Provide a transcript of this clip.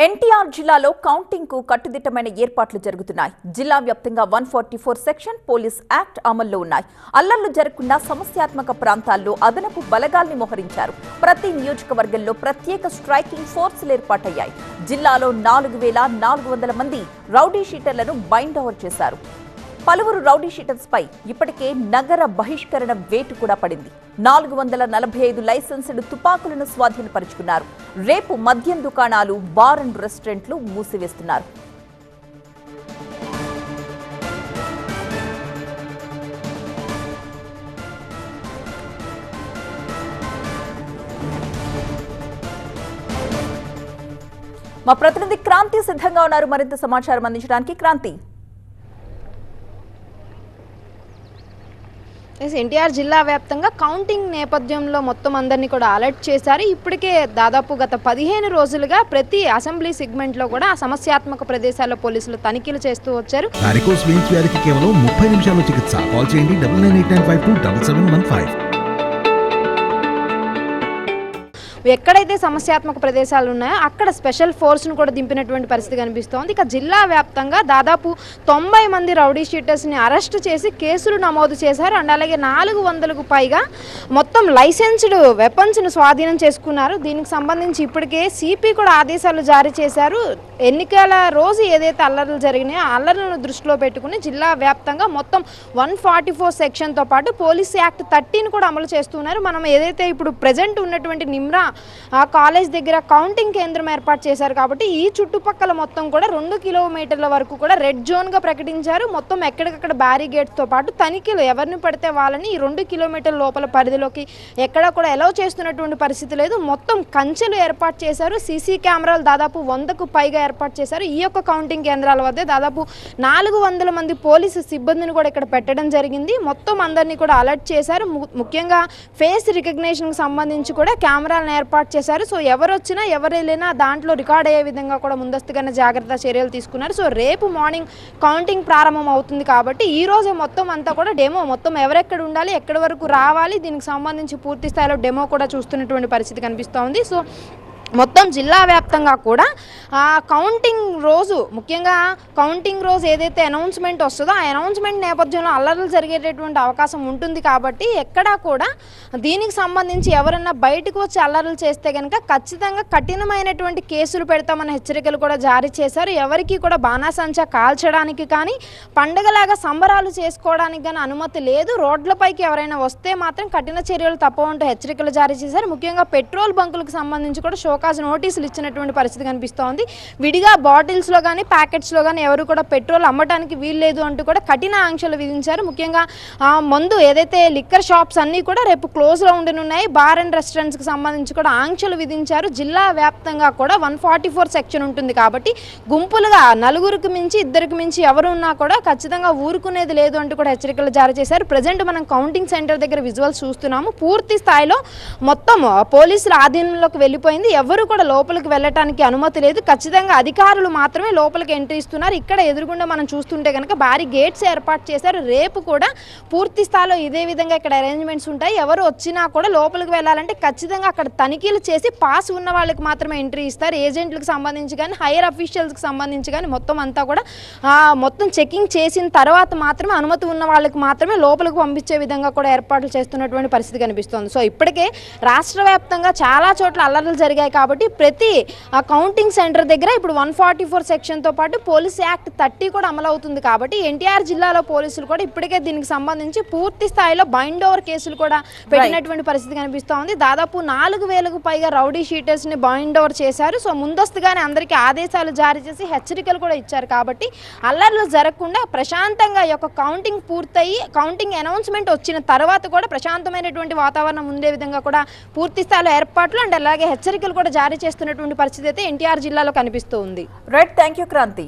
ఎన్టీఆర్ జిల్లాలో కౌంటింగ్ కు కట్టుదిట్టమైన ఏర్పాట్లు జరుగుతున్నాయి. జిల్లా వ్యాప్తంగా 144 సెక్షన్ పోలీస్ యాక్ట్ అమల్లో ఉన్నాయి. అల్లర్లు జరగకుండా సమస్యాత్మక ప్రాంతాల్లో అదనపు బలగాల్ని మోహరించారు. ప్రతి నియోజకవర్గంలో ప్రత్యేక స్ట్రైకింగ్ ఫోర్సులు ఏర్పాటయ్యాయి. జిల్లాలో 4400 మంది రౌడీ షీటర్లను బైండ్ ఓవర్ చేశారు. పలువురు రౌడీ షీటర్స్ పై ఇప్పటికే నగర బహిష్కరణ వేటు కూడా పడింది. 445 లైసెన్స్డ్ తుపాకులను స్వాధీనపరుచుకున్నారు. రేపు మద్యం దుకాణాలు, బార్ అండ్ రెస్టారెంట్లు మూసివేస్తున్నారు. మా ప్రతినిధి క్రాంతి సిద్ధంగా ఉన్నారు మరింత సమాచారం అందించడానికి. క్రాంతి, ఎన్టీఆర్ జిల్లా వ్యాప్తంగా కౌంటింగ్ నేపథ్యంలో మొత్తం అందరినీ కూడా అలర్ట్ చేశారు. ఇప్పటికే దాదాపు గత 15 రోజులుగా ప్రతి అసెంబ్లీ సెగ్మెంట్లో కూడా సమస్యాత్మక ప్రదేశాల్లో పోలీసులు తనిఖీలు చేస్తూ వచ్చారు. కేవలం 30 నిమిషాల్లో చికిత్స. కాల్ చేయండి 9989527715. ఎక్కడైతే సమస్యాత్మక ప్రదేశాలు ఉన్నాయో అక్కడ స్పెషల్ ఫోర్స్ను కూడా దింపినటువంటి పరిస్థితి కనిపిస్తోంది. ఇక జిల్లా వ్యాప్తంగా దాదాపు 90 మంది రౌడీ షీటర్స్ని అరెస్ట్ చేసి కేసులు నమోదు చేశారు. అండ్ అలాగే 400కు పైగా మొత్తం లైసెన్స్డ్ వెపన్స్ను స్వాధీనం చేసుకున్నారు. దీనికి సంబంధించి ఇప్పటికే సిపి కూడా ఆదేశాలు జారీ చేశారు. ఎన్నికల రోజు ఏదైతే అల్లర్లు జరిగినాయో ఆ అల్లర్లను దృష్టిలో పెట్టుకుని జిల్లా వ్యాప్తంగా మొత్తం 144 సెక్షన్తో పాటు పోలీస్ యాక్ట్ 30ని కూడా అమలు చేస్తున్నారు. మనం ఏదైతే ఇప్పుడు ప్రజెంట్ ఉన్నటువంటి నిమ్రా ఆ కాలేజ్ దగ్గర కౌంటింగ్ కేంద్రం ఏర్పాటు చేశారు కాబట్టి ఈ చుట్టుపక్కల మొత్తం కూడా 2 కిలోమీటర్ల వరకు కూడా రెడ్ జోన్గా ప్రకటించారు. మొత్తం ఎక్కడికక్కడ బ్యారిగేట్స్తో పాటు తనిఖీలు ఎవరిని పడితే వాళ్ళని ఈ 2 కిలోమీటర్ల లోపల పరిధిలోకి ఎక్కడా కూడా అలౌ చేస్తున్నటువంటి పరిస్థితి లేదు. మొత్తం కంచెలు ఏర్పాటు చేశారు. సీసీ కెమెరాలు దాదాపు 100కు పైగా ఏర్పాటు చేశారు. ఈ యొక్క కౌంటింగ్ కేంద్రాల వద్ద దాదాపు 400 మంది పోలీసు సిబ్బందిని కూడా ఇక్కడ పెట్టడం జరిగింది. మొత్తం అందరినీ కూడా అలర్ట్ చేశారు. ముఖ్యంగా ఫేస్ రికగ్నిషన్కి సంబంధించి కూడా కెమెరాలను ఏర్పాటు చేశారు. సో ఎవరు వచ్చినా ఎవరు వెళ్ళినా దాంట్లో రికార్డ్ అయ్యే విధంగా కూడా ముందస్తుగానే జాగ్రత్త చర్యలు తీసుకున్నారు. సో రేపు మార్నింగ్ కౌంటింగ్ ప్రారంభం అవుతుంది కాబట్టి ఈ రోజు మొత్తం అంతా కూడా డెమో, మొత్తం ఎవరెక్కడ ఉండాలి, ఎక్కడి వరకు రావాలి, దీనికి సంబంధించి పూర్తి స్థాయిలో డెమో కూడా చూస్తున్నటువంటి పరిస్థితి కనిపిస్తోంది. సో మొత్తం జిల్లా వ్యాప్తంగా కూడా కౌంటింగ్ రోజు, ముఖ్యంగా కౌంటింగ్ రోజు ఏదైతే అనౌన్స్మెంట్ వస్తుందో ఆ అనౌన్స్మెంట్ నేపథ్యంలో అల్లర్లు జరిగేటటువంటి అవకాశం ఉంటుంది కాబట్టి ఎక్కడా కూడా దీనికి సంబంధించి ఎవరన్నా బయటకు వచ్చి అల్లర్లు చేస్తే కనుక ఖచ్చితంగా కఠినమైనటువంటి కేసులు పెడతామన్న హెచ్చరికలు కూడా జారీ చేశారు. ఎవరికి కూడా బాణాసంచా కాల్చడానికి కానీ పండగలాగా సంబరాలు చేసుకోవడానికి కానీ అనుమతి లేదు. రోడ్లపైకి ఎవరైనా వస్తే మాత్రం కఠిన చర్యలు తప్పవంటూ హెచ్చరికలు జారీ చేశారు. ముఖ్యంగా పెట్రోల్ బంకులకు సంబంధించి కూడా షోకాజ్ నోటీసులు ఇచ్చినటువంటి పరిస్థితి కనిపిస్తోంది. విడిగా బాటిల్స్లో కానీ ప్యాకెట్స్లో కానీ ఎవరు కూడా పెట్రోల్ అమ్మటానికి వీల్లేదు అంటూ కూడా కఠిన ఆంక్షలు విధించారు. ముఖ్యంగా మందు ఏదైతే లిక్కర్ షాప్స్ అన్నీ కూడా రేపు క్లోజ్లో ఉండనున్నాయి. బార్ అండ్ రెస్టారెంట్స్కి సంబంధించి కూడా ఆంక్షలు విధించారు. జిల్లా వ్యాప్తంగా కూడా 144 సెక్షన్ ఉంటుంది కాబట్టి గుంపులుగా 4కి మించి 2కి మించి ఎవరు ఉన్నా కూడా ఖచ్చితంగా ఊరుకునేది లేదు అంటూ కూడా హెచ్చరికలు జారీ చేశారు. ప్రజెంట్ మనం కౌంటింగ్ సెంటర్ దగ్గర విజువల్స్ చూస్తున్నాము. పూర్తి స్థాయిలో మొత్తం పోలీసుల ఆధీనంలోకి వెళ్ళిపోయింది. ఎవరు కూడా లోపలికి వెళ్ళటానికి అనుమతి లేదు. ఖచ్చితంగా అధికారులు మాత్రమే లోపలికి ఎంట్రీ ఇస్తున్నారు. ఇక్కడ ఎదురుగుండా మనం చూస్తుంటే కనుక భారీ గేట్స్ ఏర్పాటు చేశారు. రేపు కూడా పూర్తి స్థాయిలో ఇదే విధంగా ఇక్కడ అరేంజ్మెంట్స్ ఉంటాయి. ఎవరు వచ్చినా కూడా లోపలికి వెళ్ళాలంటే ఖచ్చితంగా అక్కడ తనిఖీలు చేసి పాస్ ఉన్న వాళ్ళకి మాత్రమే ఎంట్రీ ఇస్తారు. ఏజెంట్లకు సంబంధించి కానీ హైయర్ అఫీషియల్స్కి సంబంధించి కానీ మొత్తం అంతా కూడా మొత్తం చెకింగ్ చేసిన తర్వాత మాత్రమే అనుమతి ఉన్న వాళ్ళకి మాత్రమే లోపలికి పంపించే విధంగా కూడా ఏర్పాట్లు చేస్తున్నటువంటి పరిస్థితి కనిపిస్తోంది. సో ఇప్పటికే రాష్ట్ర వ్యాప్తంగా చాలా చోట్ల అల్లర్లు జరిగాయి కాబట్టి ప్రతి కౌంటింగ్ సెంటర్ దగ్గర ఇప్పుడు 144 సెక్షన్తో పాటు పోలీస్ యాక్ట్ 30 కూడా అమలు అవుతుంది కాబట్టి ఎన్టీఆర్ జిల్లాలో పోలీసులు కూడా ఇప్పటికే దీనికి సంబంధించి పూర్తి స్థాయిలో బైండ్ ఓవర్ కేసులు కూడా పెట్టినటువంటి పరిస్థితి కనిపిస్తోంది. దాదాపు 4000కు పైగా రౌడీ షీటర్స్ని బైండ్ ఓవర్ చేశారు. సో ముందస్తుగానే అందరికీ ఆదేశాలు జారీ చేసి హెచ్చరికలు కూడా ఇచ్చారు కాబట్టి అల్లర్లు జరగకుండా ప్రశాంతంగా ఈ యొక్క కౌంటింగ్ పూర్తయి కౌంటింగ్ అనౌన్స్మెంట్ వచ్చిన తర్వాత కూడా ప్రశాంతమైనటువంటి వాతావరణం ఉండే విధంగా కూడా పూర్తి స్థాయిలో ఏర్పాట్లు అండ్ అలాగే హెచ్చరికలు కూడా జారీ చేస్తున్నటువంటి పరిస్థితి అయితే ఎన్టీఆర్ జిల్లాలో కనిపిస్తూ ఉంది. Right, thank you Kranti.